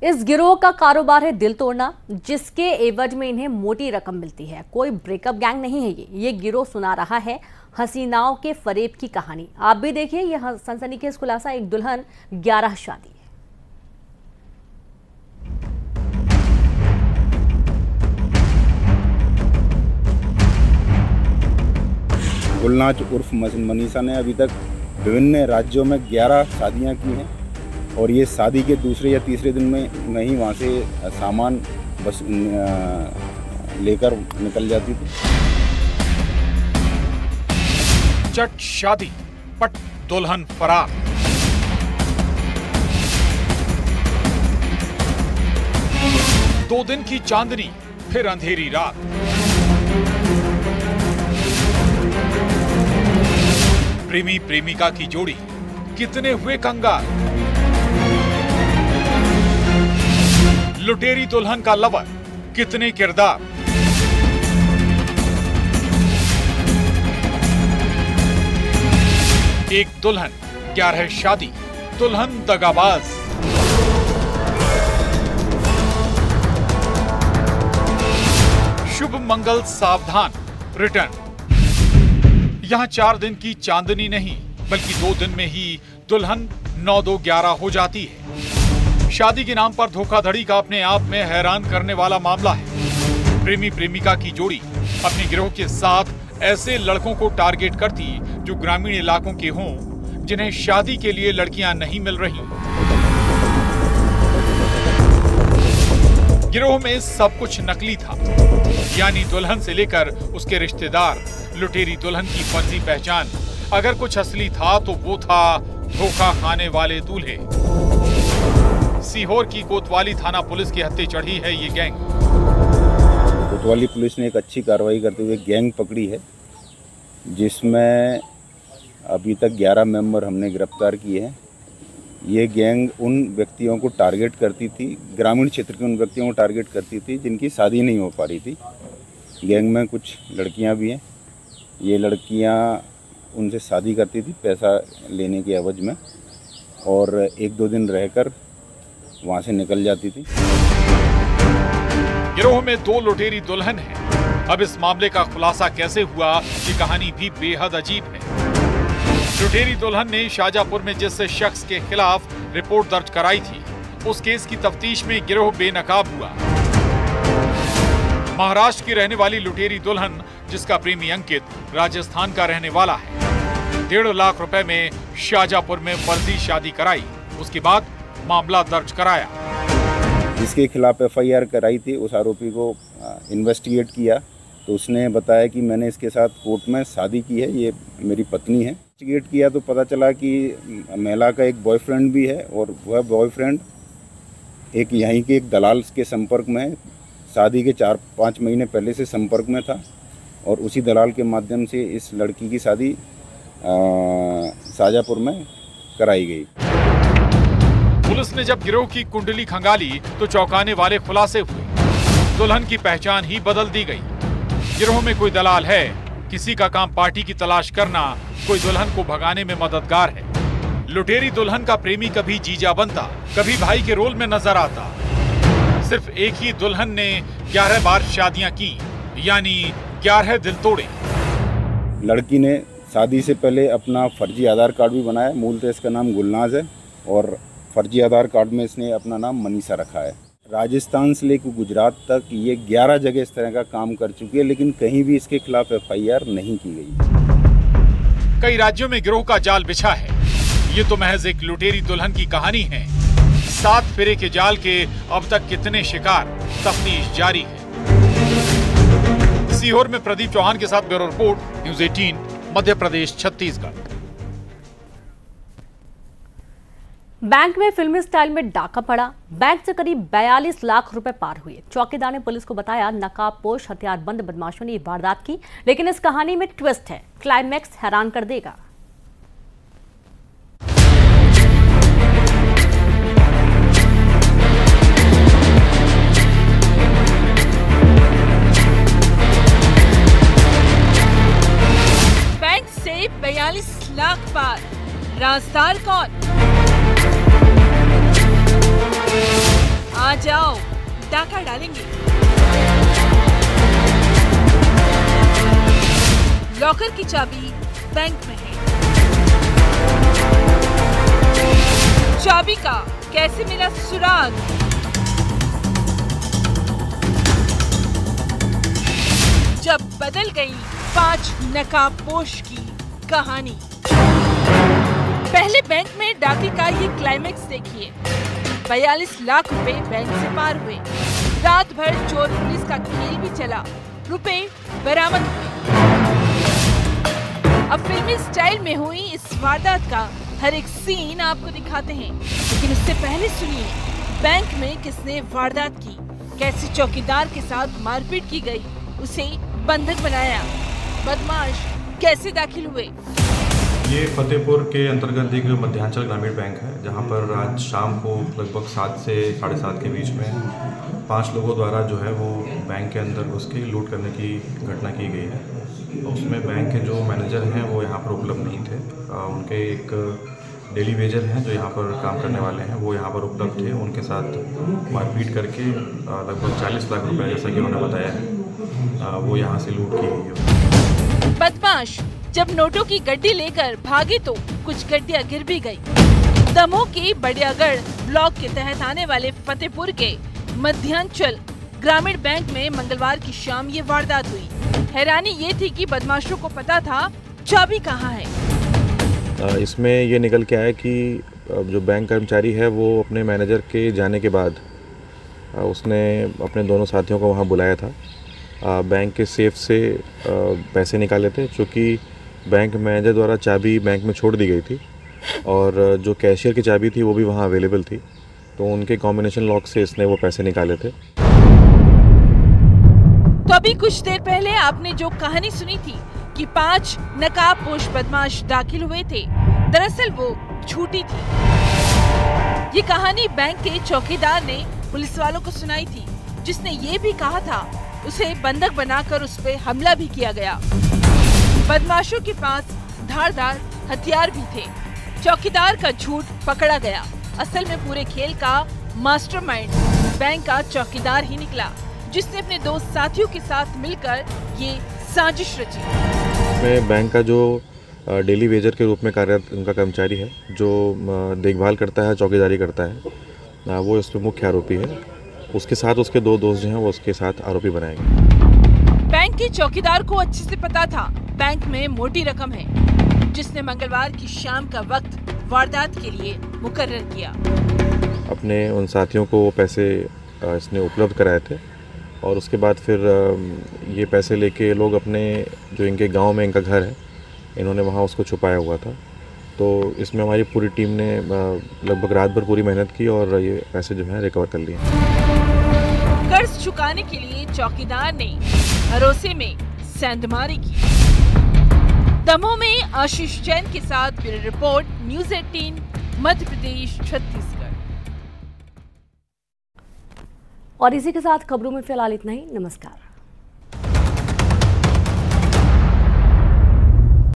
इस गिरोह का कारोबार है दिल तोड़ना, जिसके एवज में इन्हें मोटी रकम मिलती है। कोई ब्रेकअप गैंग नहीं है ये गिरोह सुना रहा है हसीनाओं के फरेब की कहानी। आप भी देखिए यह सनसनीखेज खुलासा, एक दुल्हन 11 शादी। गुलनाज उर्फ मनीषा ने अभी तक विभिन्न राज्यों में 11 शादियां की हैं और ये शादी के दूसरे या तीसरे दिन में ही वहाँ से सामान बस लेकर निकल जाती थी। चट शादी, पट दुल्हन फरार। दो दिन की चांदनी, फिर अंधेरी रात। प्रेमी प्रेमिका की जोड़ी कितने हुए कंगाल। लुटेरी दुल्हन का लवर कितने किरदार। एक दुल्हन 11 शादी, दुल्हन दगाबाज। शुभ मंगल सावधान, रिटर्न। यहां 4 दिन की चांदनी नहीं बल्कि 2 दिन में ही दुल्हन 9-2-11 हो जाती है। शादी के नाम पर धोखाधड़ी का अपने आप में हैरान करने वाला मामला है। प्रेमी प्रेमिका की जोड़ी अपने गिरोह के साथ ऐसे लड़कों को टारगेट करती जो ग्रामीण इलाकों के हों, जिन्हें शादी के लिए लड़कियां नहीं मिल रही। गिरोह में सब कुछ नकली था, यानी दुल्हन से लेकर उसके रिश्तेदार, लुटेरी दुल्हन की फर्जी पहचान। अगर कुछ असली था तो वो था धोखा खाने वाले दूल्हे। सीहोर की कोतवाली थाना पुलिस की हत्थे चढ़ी है ये गैंग। कोतवाली पुलिस ने एक अच्छी कार्रवाई करते हुए गैंग पकड़ी है, जिसमें अभी तक 11 मेंबर हमने गिरफ्तार किए हैं। ये गैंग उन व्यक्तियों को टारगेट करती थी, ग्रामीण क्षेत्र के उन व्यक्तियों को टारगेट करती थी जिनकी शादी नहीं हो पा रही थी। गैंग में कुछ लड़कियां भी हैं। ये लड़कियां उनसे शादी करती थी पैसा लेने के एवज में, और 1-2 दिन रहकर वहाँ से निकल जाती थी। गिरोह में 2 लुटेरी दुल्हन हैं। अब इस मामले का खुलासा कैसे हुआ, ये कहानी भी बेहद अजीब है। लुटेरी दुल्हन ने शाजापुर में जिस शख्स के खिलाफ रिपोर्ट दर्ज कराई थी, उस केस की तफ्तीश में गिरोह बेनकाब हुआ। महाराष्ट्र की रहने वाली लुटेरी दुल्हन, जिसका प्रेमी अंकित राजस्थान का रहने वाला है, 1.5 लाख रुपए में शाजापुर में फर्जी शादी कराई। उसके बाद मामला दर्ज कराया। जिसके खिलाफ FIR कराई थी, उस आरोपी को इन्वेस्टिगेट किया तो उसने बताया कि मैंने इसके साथ कोर्ट में शादी की है, ये मेरी पत्नी है। इन्वेस्टिगेट किया तो पता चला कि महिला का एक बॉयफ्रेंड भी है और वह बॉयफ्रेंड एक यहीं के एक दलाल के संपर्क में है। शादी के 4-5 महीने पहले से संपर्क में था और उसी दलाल के माध्यम से इस लड़की की शादी शाजापुर में कराई गई। पुलिस ने जब गिरोह की कुंडली खंगाली तो चौंकाने वाले खुलासे हुए। दुल्हन की पहचान ही बदल दी गई। गिरोह में कोई दलाल है, किसी का काम पार्टी की तलाश करना, कोई दुल्हन को भगाने में मददगार है। लुटेरी दुल्हन का प्रेमी कभी जीजा बनता, कभी भाई के रोल में नजर आता। सिर्फ एक ही दुल्हन ने 11 बार शादियां की, यानी 11 दिल तोड़े। लड़की ने शादी से पहले अपना फर्जी आधार कार्ड भी बनाया। मूलतः इसका नाम गुलनाज है और फर्जी आधार कार्ड में इसने अपना नाम मनीषा रखा है। राजस्थान से लेकर गुजरात तक ये 11 जगह इस तरह का काम कर चुकी है, लेकिन कहीं भी इसके खिलाफ FIR नहीं की गई। कई राज्यों में गिरोह का जाल बिछा है। ये तो महज एक लुटेरी दुल्हन की कहानी है। 7 फेरे के जाल के अब तक कितने शिकार, तफ्तीश जारी है। सीहोर में प्रदीप चौहान के साथ bureau report, news 18, Madhya Pradesh, Chhattisgarh. Bank में फिल्मी स्टाइल में डाका पड़ा। बैंक से करीब 42 लाख रुपए पार हुए। चौकीदार ने पुलिस को बताया नकाबपोश हथियारबंद बदमाशों ने ये वारदात की। लेकिन इस कहानी में ट्विस्ट है, क्लाइमैक्स हैरान कर देगा। बैंक से 42 लाख पार, राजदार कौन? जाओ, डाका डालेंगे। लॉकर की चाबी बैंक में है। चाबी का कैसे मिला सुराग? जब बदल गई 5 नकाबपोश की कहानी। पहले बैंक में डाके का ये क्लाइमेक्स देखिए। 42 लाख रुपए बैंक से पार हुए। रात भर चोर पुलिस का खेल भी चला, रुपए बरामद हुए। अब फिल्मी स्टाइल में हुई इस वारदात का हर एक सीन आपको दिखाते हैं, लेकिन उससे पहले सुनिए बैंक में किसने वारदात की, कैसे चौकीदार के साथ मारपीट की गई, उसे बंधक बनाया, बदमाश कैसे दाखिल हुए। ये फतेहपुर के अंतर्गत एक मध्यांचल ग्रामीण बैंक है, जहां पर आज शाम को लगभग 7 से 7:30 के बीच में 5 लोगों द्वारा जो है वो बैंक के अंदर घुस के लूट करने की घटना की गई है। उसमें बैंक के जो मैनेजर हैं वो यहाँ पर उपलब्ध नहीं थे। उनके एक डेली वेजर हैं जो यहाँ पर काम करने वाले हैं, वो यहाँ पर उपलब्ध थे। उनके साथ मारपीट करके लगभग 40 लाख रुपए, जैसा कि उन्होंने बताया है, वो यहाँ से लूट की गई है। बदमाश जब नोटों की गड्डी लेकर भागे तो कुछ गड्डियां गिर भी गई। दमोह के बड़ियागढ़ ब्लॉक के तहत आने वाले फतेहपुर के मध्यांचल ग्रामीण बैंक में मंगलवार की शाम ये वारदात हुई। हैरानी ये थी कि बदमाशों को पता था चाबी कहाँ है। इसमें ये निकल के आया कि जो बैंक कर्मचारी है वो अपने मैनेजर के जाने के बाद उसने अपने दोनों साथियों को वहाँ बुलाया था। बैंक के सेफ से पैसे निकाले थे, चूँकि बैंक मैनेजर द्वारा चाबी बैंक में छोड़ दी गई थी और जो कैशियर की चाबी थी वो भी वहाँ अवेलेबल थी, तो उनके कॉम्बिनेशन लॉक से इसने वो पैसे निकाले थे। तो अभी कुछ देर पहले आपने जो कहानी सुनी थी कि 5 नकाबपोश बदमाश दाखिल हुए थे, दरअसल वो झूठी थी। ये कहानी बैंक के चौकीदार ने पुलिस वालों को सुनाई थी, जिसने ये भी कहा था उसे बंधक बनाकर उस पे हमला भी किया गया। बदमाशों के पास धारदार हथियार भी थे। चौकीदार का झूठ पकड़ा गया। असल में पूरे खेल का मास्टरमाइंड बैंक का चौकीदार ही निकला, जिसने अपने 2 साथियों के साथ मिलकर ये साजिश रची। इसमें बैंक का जो डेली वेजर के रूप में कार्यरत उनका कर्मचारी है, जो देखभाल करता है, चौकीदारी करता है, वो इसमें मुख्य आरोपी है। उसके साथ उसके 2 दोस्त जो हैं वो उसके साथ आरोपी बनाए गए। बैंक के चौकीदार को अच्छे से पता था बैंक में मोटी रकम है, जिसने मंगलवार की शाम का वक्त वारदात के लिए मुकर्रर किया। अपने उन साथियों को वो पैसे इसने उपलब्ध कराए थे और उसके बाद फिर ये पैसे लेके लोग अपने जो इनके गांव में इनका घर है, इन्होंने वहाँ उसको छुपाया हुआ था। तो इसमें हमारी पूरी टीम ने लगभग रात भर पूरी मेहनत की और ये पैसे जो है रिकवर कर लिए। कर्ज चुकाने के लिए चौकीदार ने भरोसे में सेंधमारी की। दमोह में आशीष जैन के साथ bureau report, news 18 Madhya Pradesh Chhattisgarh. और इसी के साथ खबरों में फिलहाल इतना ही। नमस्कार।